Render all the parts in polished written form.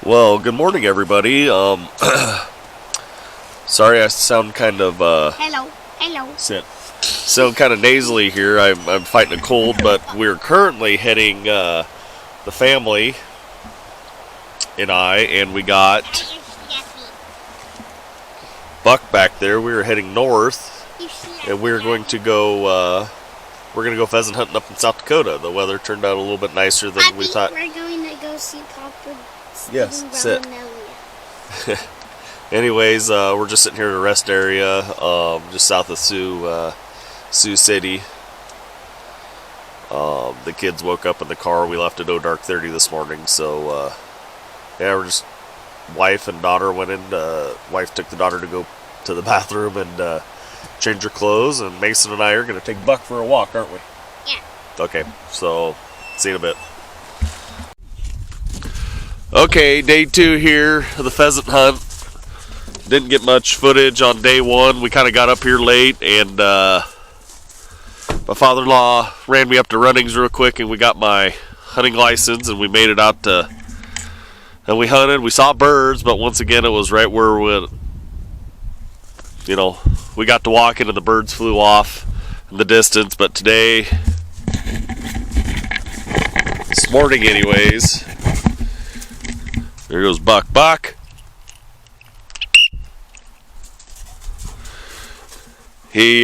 Well, good morning, everybody. Sorry, I sound kind of Hello. sound kind of nasally here. I'm fighting a cold, but we're currently heading the family and we got Buck back there. We were heading north, and we're going to go pheasant hunting up in South Dakota. The weather turned out a little bit nicer than we thought. We're going to go see Papa. Yes, sit. Anyways, we're just sitting here at a rest area, just south of Sioux City. The kids woke up in the car. We left at dark:30 this morning, so yeah, we're just wife and daughter went in. Wife took the daughter to go to the bathroom and change her clothes, and Mason and I are going to take Buck for a walk, aren't we? Yeah. Okay, so see you in a bit. Okay, day 2 here of the pheasant hunt. Didn't get much footage on day 1. We kind of got up here late, and my father-in-law ran me up to Runnings real quick, and we got my hunting license, and we made it out to, and we hunted. We saw birds, but once again, it was right where we got to walking, and the birds flew off in the distance. But today, this morning anyways, there goes Buck. He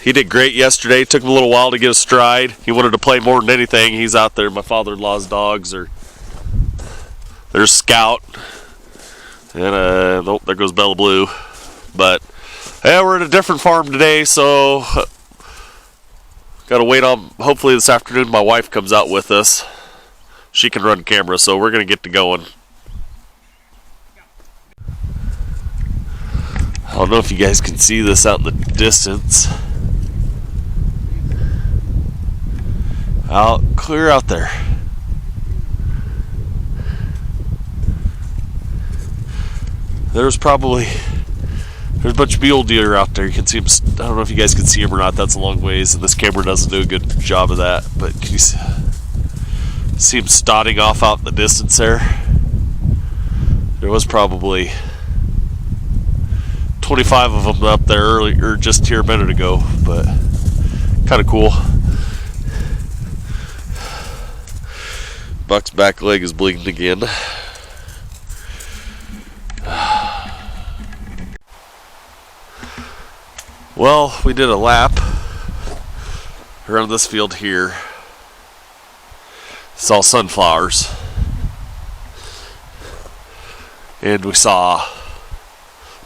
did great yesterday. Took him a little while to get a stride. He wanted to play more than anything. He's out there. My father-in-law's dogs are. There's Scout, and there goes Bella Blue. But yeah, we're at a different farm today, so got to wait on. Hopefully this afternoon my wife comes out with us. She can run camera, so we're gonna get to going. I don't know if you guys can see this out in the distance. Clear out there. There's a bunch of mule deer out there. You can see them. I don't know if you guys can see them or not. That's a long ways, and this camera doesn't do a good job of that. But can you see them stotting off out in the distance there? There was probably 25 of them up there earlier, just here a minute ago, but kind of cool. Buck's back leg is bleeding again. Well, we did a lap around this field here. It's all sunflowers, and we saw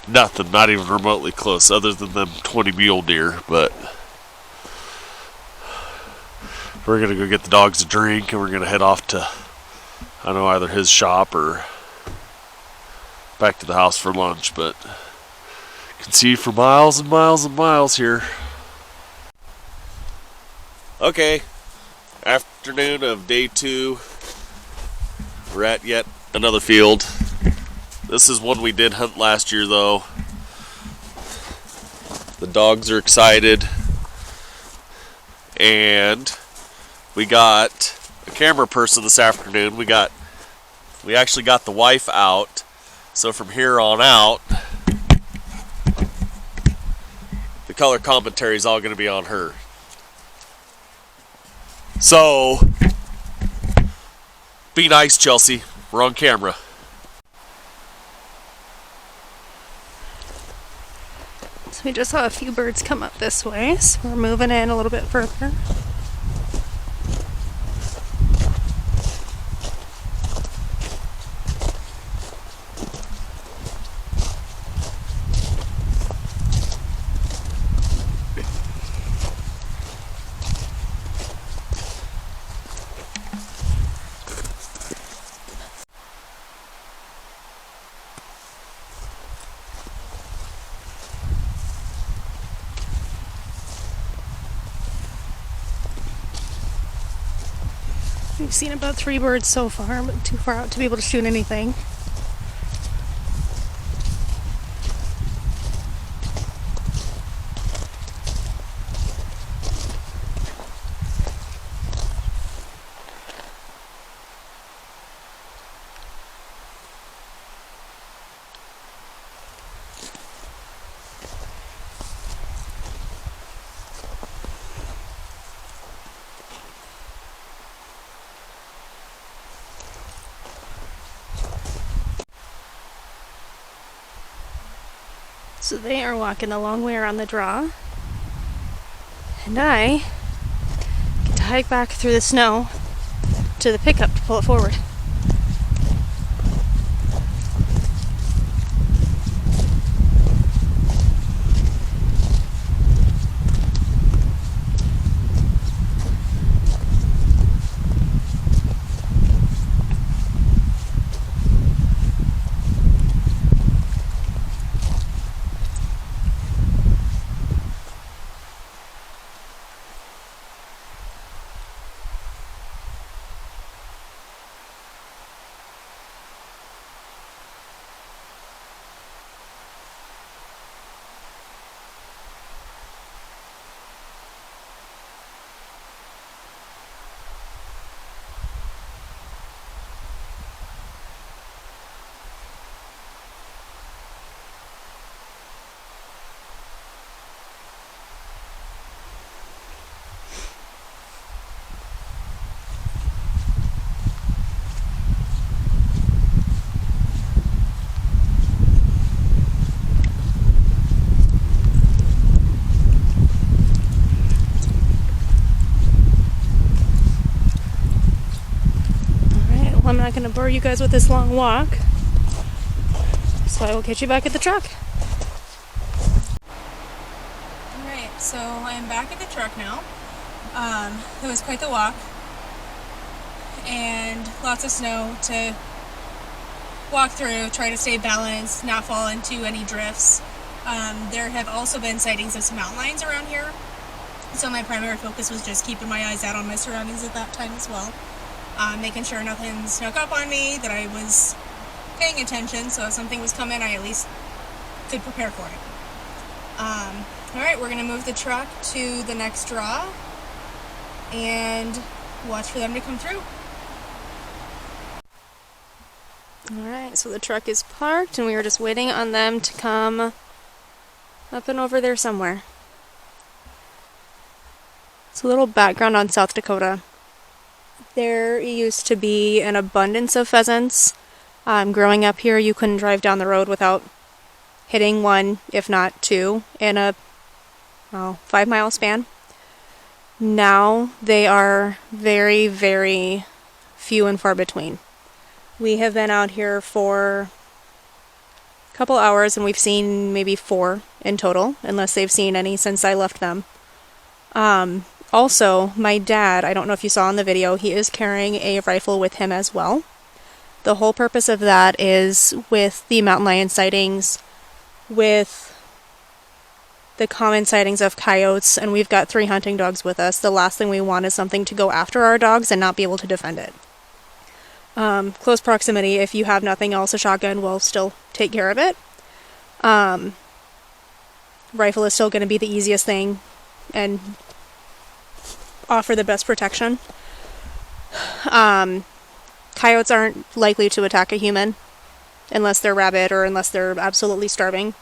nothing, not even remotely close, other than them 20 mule deer. But we're gonna go get the dogs a drink, and we're gonna head off to, I don't know, either his shop or back to the house for lunch. But you can see for miles and miles and miles here. Okay, afternoon of day 2. We're at yet another field. This is one we did hunt last year, though. The dogs are excited, and we got a camera person this afternoon. We actually got the wife out, so from here on out, the color commentary is all going to be on her. So, be nice, Chelsea. We're on camera. So we just saw a few birds come up this way, so we're moving in a little bit further. We've seen about 3 birds so far, but too far out to be able to shoot anything. So they are walking the long way around the draw. And I get to hike back through the snow to the pickup to pull it forward. I'm not going to bore you guys with this long walk, so I will catch you back at the truck. Alright, so I'm back at the truck now. It was quite the walk, and lots of snow to walk through, try to stay balanced, not fall into any drifts. There have also been sightings of some mountain lions around here, so my primary focus was just keeping my eyes out on my surroundings at that time as well. Making sure nothing snuck up on me, that I was paying attention, so if something was coming, I at least could prepare for it. Alright, we're going to move the truck to the next draw and watch for them to come through. Alright, so the truck is parked and we are just waiting on them to come up and over there somewhere. So a little background on South Dakota. There used to be an abundance of pheasants. Growing up here, you couldn't drive down the road without hitting one, if not two, in a 5-mile span. Now they are very, very few and far between. We have been out here for a couple hours and we've seen maybe 4 in total, unless they've seen any since I left them. Also, my dad, I don't know if you saw in the video, he is carrying a rifle with him as well. The whole purpose of that is with the mountain lion sightings, with the common sightings of coyotes, and we've got 3 hunting dogs with us. The last thing we want is something to go after our dogs and not be able to defend it. Close proximity, if you have nothing else, a shotgun will still take care of it. Rifle is still going to be the easiest thing and offer the best protection. Coyotes aren't likely to attack a human unless they're rabid or unless they're absolutely starving,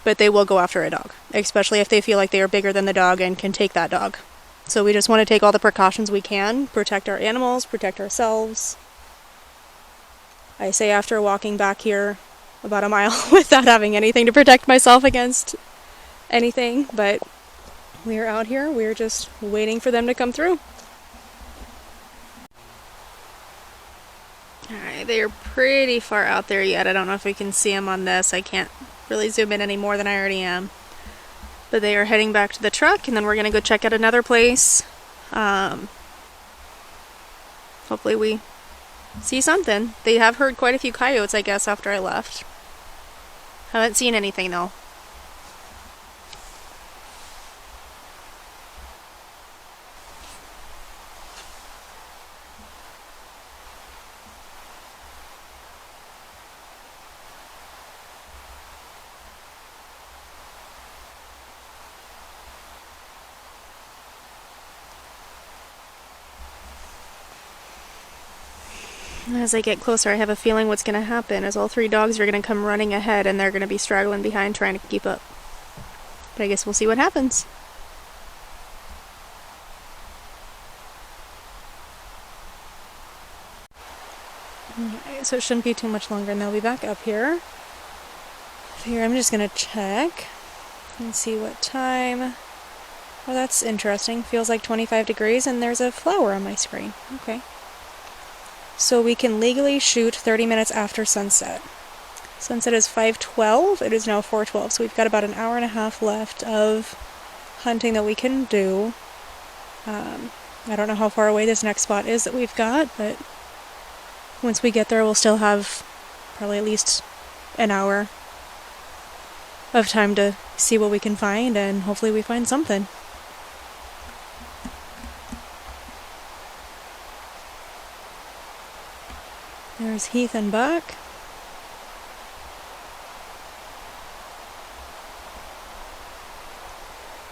but they will go after a dog, especially if they feel like they are bigger than the dog and can take that dog. So we just want to take all the precautions we can, protect our animals, protect ourselves. I say after walking back here about a mile without having anything to protect myself against anything, but we are out here, we're just waiting for them to come through. Alright, they are pretty far out there yet. I don't know if we can see them on this. I can't really zoom in any more than I already am. But they are heading back to the truck, and then we're going to go check out another place. Hopefully we see something. They have heard quite a few coyotes, I guess, after I left. Haven't seen anything, though. As I get closer, I have a feeling what's going to happen is all 3 dogs are going to come running ahead and they're going to be straggling behind trying to keep up. But I guess we'll see what happens. Okay, so it shouldn't be too much longer and they'll be back up here. Here, I'm just gonna check and see what time. Well, that's interesting. Feels like 25 degrees and there's a flower on my screen. Okay. So we can legally shoot 30 minutes after sunset. Sunset is 5:12. It is now 4:12. So we've got about an hour and a half left of hunting that we can do. I don't know how far away this next spot is that we've got, but once we get there, we'll still have probably at least an hour of time to see what we can find, and hopefully we find something. There's Heath and Buck.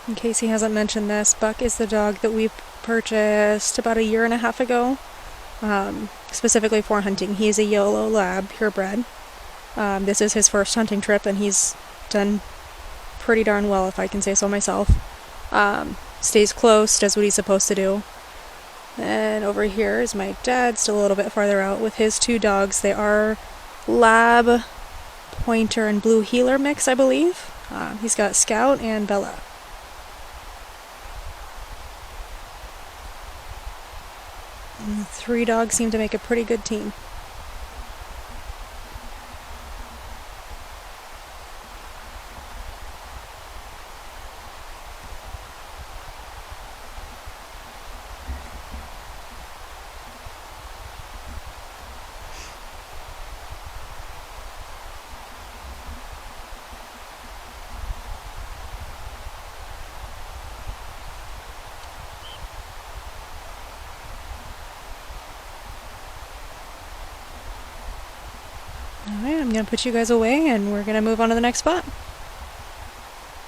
In case he hasn't mentioned this, Buck is the dog that we purchased about a year and a half ago, specifically for hunting. He's a yellow lab, purebred. This is his first hunting trip, and he's done pretty darn well, if I can say so myself. Stays close, does what he's supposed to do. And over here is my dad, still a little bit farther out, with his two dogs. They are lab, pointer, and blue heeler mix, I believe. He's got Scout and Bella. And the three dogs seem to make a pretty good team. Alright, I'm going to put you guys away and we're going to move on to the next spot.